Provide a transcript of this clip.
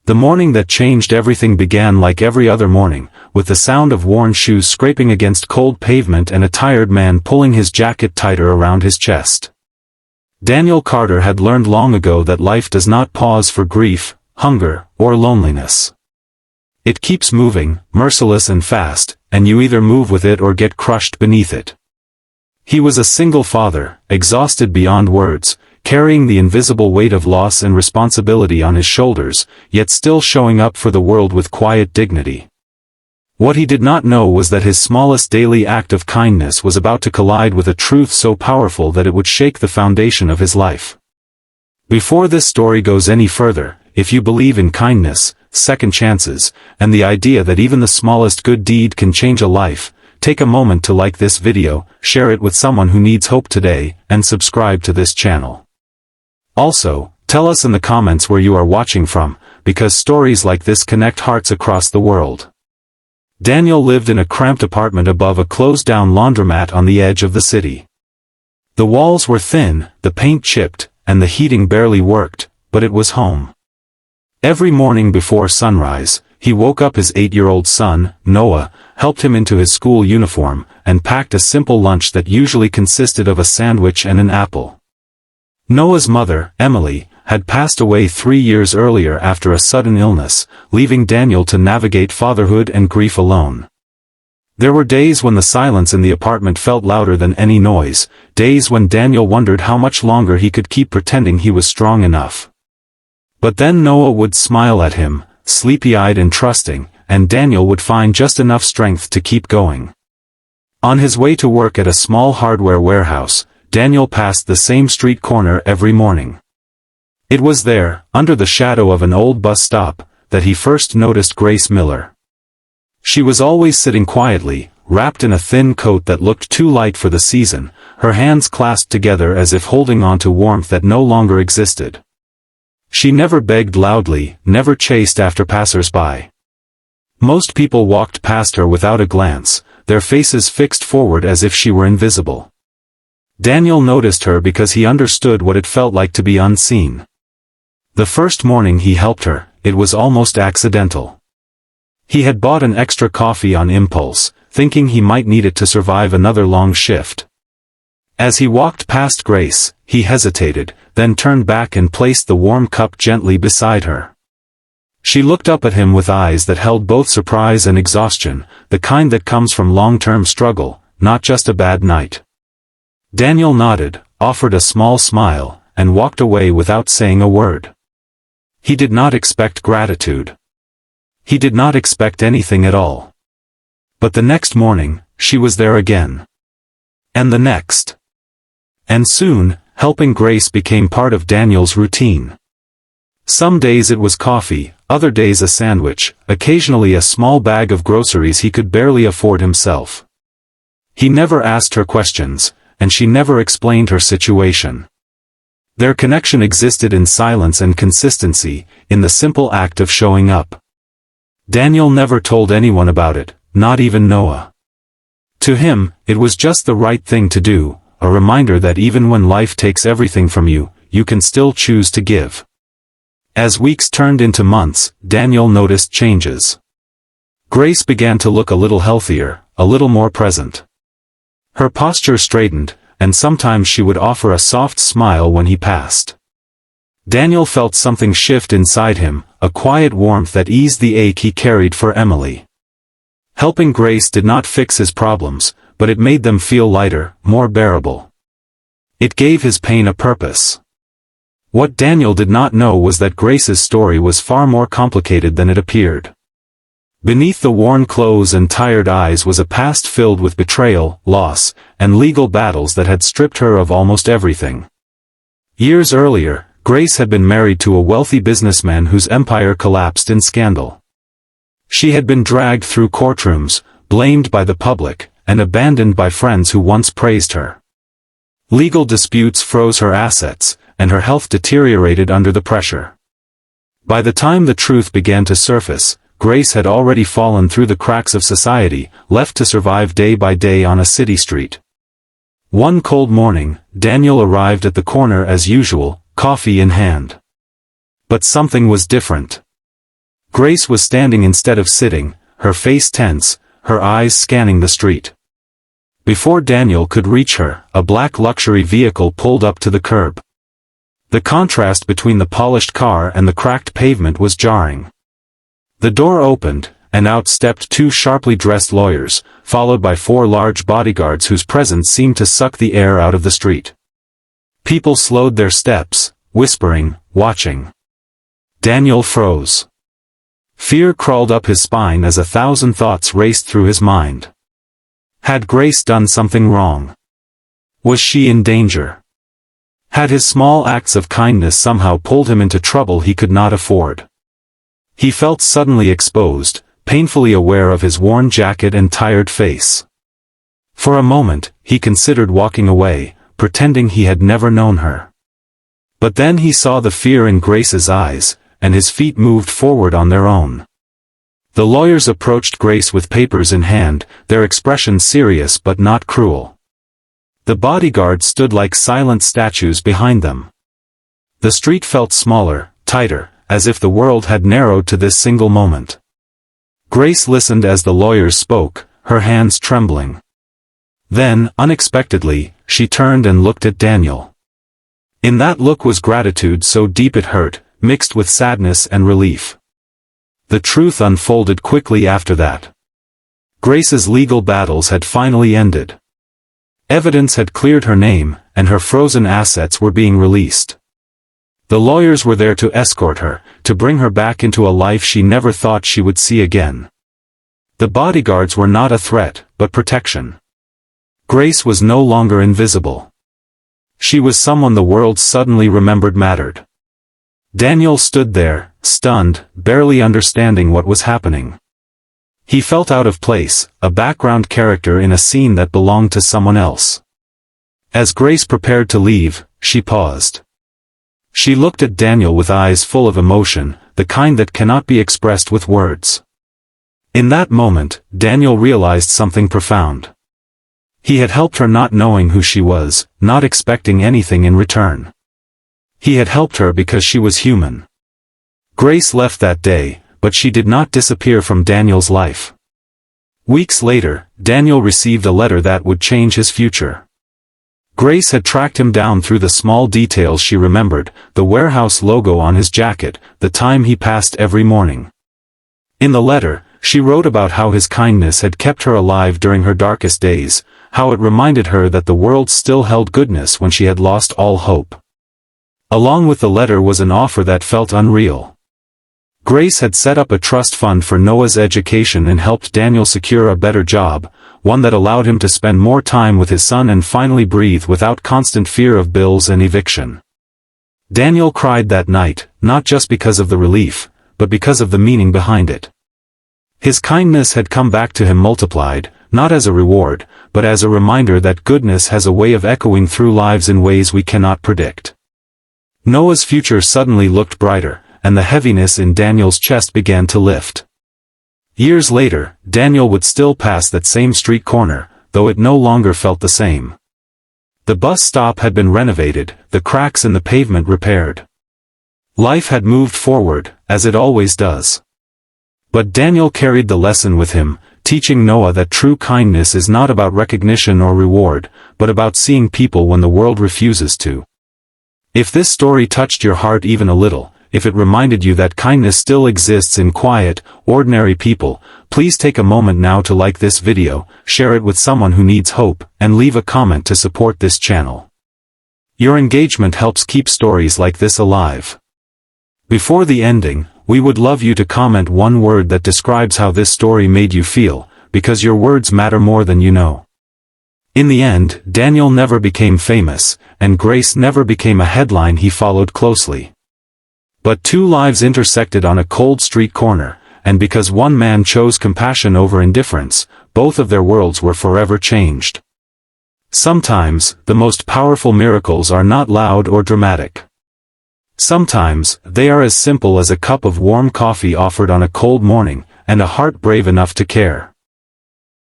The morning that changed everything began like every other morning, with the sound of worn shoes scraping against cold pavement and a tired man pulling his jacket tighter around his chest. Daniel Carter had learned long ago that life does not pause for grief, hunger, or loneliness. It keeps moving, merciless and fast, and you either move with it or get crushed beneath it. He was a single father, exhausted beyond words, carrying the invisible weight of loss and responsibility on his shoulders, yet still showing up for the world with quiet dignity. What he did not know was that his smallest daily act of kindness was about to collide with a truth so powerful that it would shake the foundation of his life. Before this story goes any further, if you believe in kindness, second chances, and the idea that even the smallest good deed can change a life, take a moment to like this video, share it with someone who needs hope today, and subscribe to this channel. Also, tell us in the comments where you are watching from, because stories like this connect hearts across the world. Daniel lived in a cramped apartment above a closed-down laundromat on the edge of the city. The walls were thin, the paint chipped, and the heating barely worked, but it was home. Every morning before sunrise, he woke up his 8-year-old son, Noah, helped him into his school uniform, and packed a simple lunch that usually consisted of a sandwich and an apple. Noah's mother, Emily, had passed away 3 years earlier after a sudden illness, leaving Daniel to navigate fatherhood and grief alone. There were days when the silence in the apartment felt louder than any noise, days when Daniel wondered how much longer he could keep pretending he was strong enough. But then Noah would smile at him, sleepy-eyed and trusting, and Daniel would find just enough strength to keep going. On his way to work at a small hardware warehouse, Daniel passed the same street corner every morning. It was there, under the shadow of an old bus stop, that he first noticed Grace Miller. She was always sitting quietly, wrapped in a thin coat that looked too light for the season, her hands clasped together as if holding on to warmth that no longer existed. She never begged loudly, never chased after passers-by. Most people walked past her without a glance, their faces fixed forward as if she were invisible. Daniel noticed her because he understood what it felt like to be unseen. The first morning he helped her, it was almost accidental. He had bought an extra coffee on impulse, thinking he might need it to survive another long shift. As he walked past Grace, he hesitated, then turned back and placed the warm cup gently beside her. She looked up at him with eyes that held both surprise and exhaustion, the kind that comes from long-term struggle, not just a bad night. Daniel nodded, offered a small smile, and walked away without saying a word. He did not expect gratitude. He did not expect anything at all. But the next morning, she was there again. And the next. And soon, helping Grace became part of Daniel's routine. Some days it was coffee, other days a sandwich, occasionally a small bag of groceries he could barely afford himself. He never asked her questions, and she never explained her situation. Their connection existed in silence and consistency, in the simple act of showing up. Daniel never told anyone about it, not even Noah. To him, it was just the right thing to do, a reminder that even when life takes everything from you, you can still choose to give. As weeks turned into months, Daniel noticed changes. Grace began to look a little healthier, a little more present. Her posture straightened, and sometimes she would offer a soft smile when he passed. Daniel felt something shift inside him, a quiet warmth that eased the ache he carried for Emily. Helping Grace did not fix his problems, but it made them feel lighter, more bearable. It gave his pain a purpose. What Daniel did not know was that Grace's story was far more complicated than it appeared. Beneath the worn clothes and tired eyes was a past filled with betrayal, loss, and legal battles that had stripped her of almost everything. Years earlier, Grace had been married to a wealthy businessman whose empire collapsed in scandal. She had been dragged through courtrooms, blamed by the public, and abandoned by friends who once praised her. Legal disputes froze her assets, and her health deteriorated under the pressure. By the time the truth began to surface, Grace had already fallen through the cracks of society, left to survive day by day on a city street. One cold morning, Daniel arrived at the corner as usual, coffee in hand. But something was different. Grace was standing instead of sitting, her face tense, her eyes scanning the street. Before Daniel could reach her, a black luxury vehicle pulled up to the curb. The contrast between the polished car and the cracked pavement was jarring. The door opened, and out stepped two sharply dressed lawyers, followed by four large bodyguards whose presence seemed to suck the air out of the street. People slowed their steps, whispering, watching. Daniel froze. Fear crawled up his spine as 1,000 thoughts raced through his mind. Had Grace done something wrong? Was she in danger? Had his small acts of kindness somehow pulled him into trouble he could not afford? He felt suddenly exposed, painfully aware of his worn jacket and tired face. For a moment, he considered walking away, pretending he had never known her. But then he saw the fear in Grace's eyes, and his feet moved forward on their own. The lawyers approached Grace with papers in hand, their expression serious but not cruel. The bodyguards stood like silent statues behind them. The street felt smaller, tighter, as if the world had narrowed to this single moment. Grace listened as the lawyers spoke, her hands trembling. Then, unexpectedly, she turned and looked at Daniel. In that look was gratitude so deep it hurt, mixed with sadness and relief. The truth unfolded quickly after that. Grace's legal battles had finally ended. Evidence had cleared her name, and her frozen assets were being released. The lawyers were there to escort her, to bring her back into a life she never thought she would see again. The bodyguards were not a threat, but protection. Grace was no longer invisible. She was someone the world suddenly remembered mattered. Daniel stood there, stunned, barely understanding what was happening. He felt out of place, a background character in a scene that belonged to someone else. As Grace prepared to leave, she paused. She looked at Daniel with eyes full of emotion, the kind that cannot be expressed with words. In that moment, Daniel realized something profound. He had helped her not knowing who she was, not expecting anything in return. He had helped her because she was human. Grace left that day, but she did not disappear from Daniel's life. Weeks later, Daniel received a letter that would change his future. Grace had tracked him down through the small details she remembered, the warehouse logo on his jacket, the time he passed every morning. In the letter, she wrote about how his kindness had kept her alive during her darkest days, how it reminded her that the world still held goodness when she had lost all hope. Along with the letter was an offer that felt unreal. Grace had set up a trust fund for Noah's education and helped Daniel secure a better job, one that allowed him to spend more time with his son and finally breathe without constant fear of bills and eviction. Daniel cried that night, not just because of the relief, but because of the meaning behind it. His kindness had come back to him multiplied, not as a reward, but as a reminder that goodness has a way of echoing through lives in ways we cannot predict. Noah's future suddenly looked brighter, and the heaviness in Daniel's chest began to lift. Years later, Daniel would still pass that same street corner, though it no longer felt the same. The bus stop had been renovated, the cracks in the pavement repaired. Life had moved forward, as it always does. But Daniel carried the lesson with him, teaching Noah that true kindness is not about recognition or reward, but about seeing people when the world refuses to. If this story touched your heart even a little, if it reminded you that kindness still exists in quiet, ordinary people, please take a moment now to like this video, share it with someone who needs hope, and leave a comment to support this channel. Your engagement helps keep stories like this alive. Before the ending, we would love you to comment one word that describes how this story made you feel, because your words matter more than you know. In the end, Daniel never became famous, and Grace never became a headline he followed closely. But two lives intersected on a cold street corner, and because one man chose compassion over indifference, both of their worlds were forever changed. Sometimes, the most powerful miracles are not loud or dramatic. Sometimes, they are as simple as a cup of warm coffee offered on a cold morning, and a heart brave enough to care.